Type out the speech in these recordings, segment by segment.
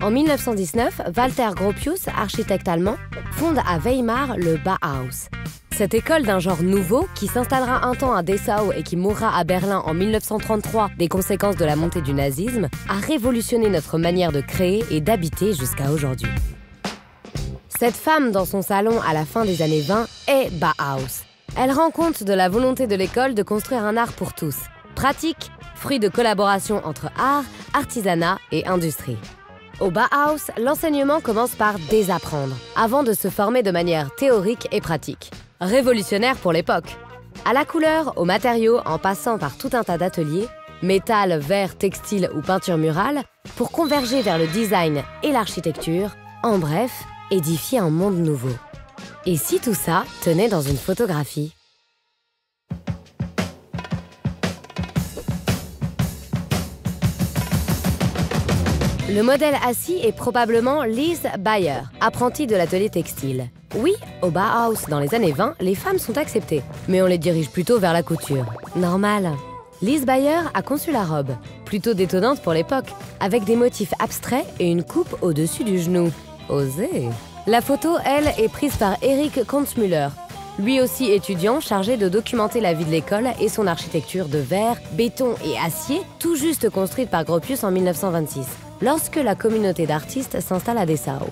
En 1919, Walter Gropius, architecte allemand, fonde à Weimar le Bauhaus. Cette école d'un genre nouveau, qui s'installera un temps à Dessau et qui mourra à Berlin en 1933 des conséquences de la montée du nazisme, a révolutionné notre manière de créer et d'habiter jusqu'à aujourd'hui. Cette femme dans son salon à la fin des années 20 est Bauhaus. Elle rend compte de la volonté de l'école de construire un art pour tous. Pratique, fruit de collaboration entre art, artisanat et industrie. Au Bauhaus, l'enseignement commence par désapprendre, avant de se former de manière théorique et pratique. Révolutionnaire pour l'époque. À la couleur, aux matériaux, en passant par tout un tas d'ateliers, métal, verre, textile ou peinture murale, pour converger vers le design et l'architecture, en bref, édifier un monde nouveau. Et si tout ça tenait dans une photographie ? Le modèle assis est probablement Lise Bayer, apprentie de l'atelier textile. Oui, au Bauhaus, dans les années 20, les femmes sont acceptées, mais on les dirige plutôt vers la couture. Normal. Lise Bayer a conçu la robe, plutôt détonnante pour l'époque, avec des motifs abstraits et une coupe au-dessus du genou. Osé. La photo, elle, est prise par Eric Kunzmüller, lui aussi étudiant chargé de documenter la vie de l'école et son architecture de verre, béton et acier, tout juste construite par Gropius en 1926. Lorsque la communauté d'artistes s'installe à Dessau.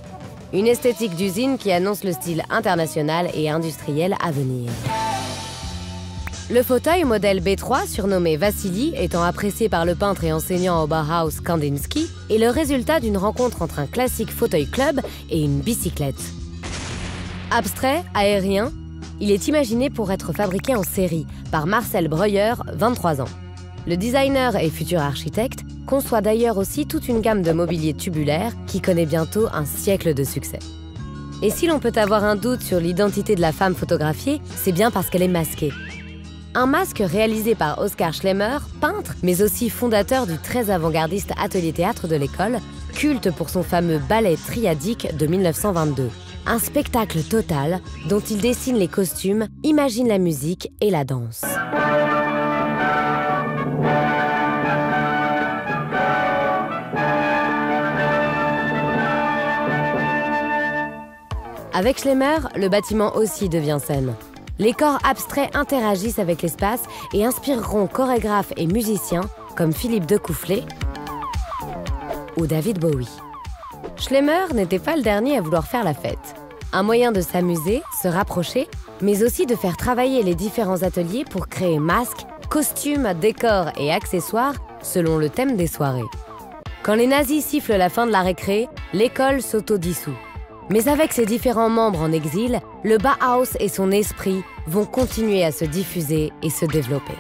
Une esthétique d'usine qui annonce le style international et industriel à venir. Le fauteuil modèle B3, surnommé Vassili, étant apprécié par le peintre et enseignant au Bauhaus Kandinsky, est le résultat d'une rencontre entre un classique fauteuil club et une bicyclette. Abstrait, aérien, il est imaginé pour être fabriqué en série par Marcel Breuer, 23 ans. Le designer et futur architecte conçoit d'ailleurs aussi toute une gamme de mobilier tubulaire qui connaît bientôt un siècle de succès. Et si l'on peut avoir un doute sur l'identité de la femme photographiée, c'est bien parce qu'elle est masquée. Un masque réalisé par Oskar Schlemmer, peintre, mais aussi fondateur du très avant-gardiste atelier théâtre de l'école, culte pour son fameux ballet triadique de 1922. Un spectacle total dont il dessine les costumes, imagine la musique et la danse. Avec Schlemmer, le bâtiment aussi devient scène. Les corps abstraits interagissent avec l'espace et inspireront chorégraphes et musiciens comme Philippe Decoufflé ou David Bowie. Schlemmer n'était pas le dernier à vouloir faire la fête. Un moyen de s'amuser, se rapprocher, mais aussi de faire travailler les différents ateliers pour créer masques, costumes, décors et accessoires selon le thème des soirées. Quand les nazis sifflent la fin de la récré, l'école s'autodissout. Mais avec ses différents membres en exil, le Bauhaus et son esprit vont continuer à se diffuser et se développer.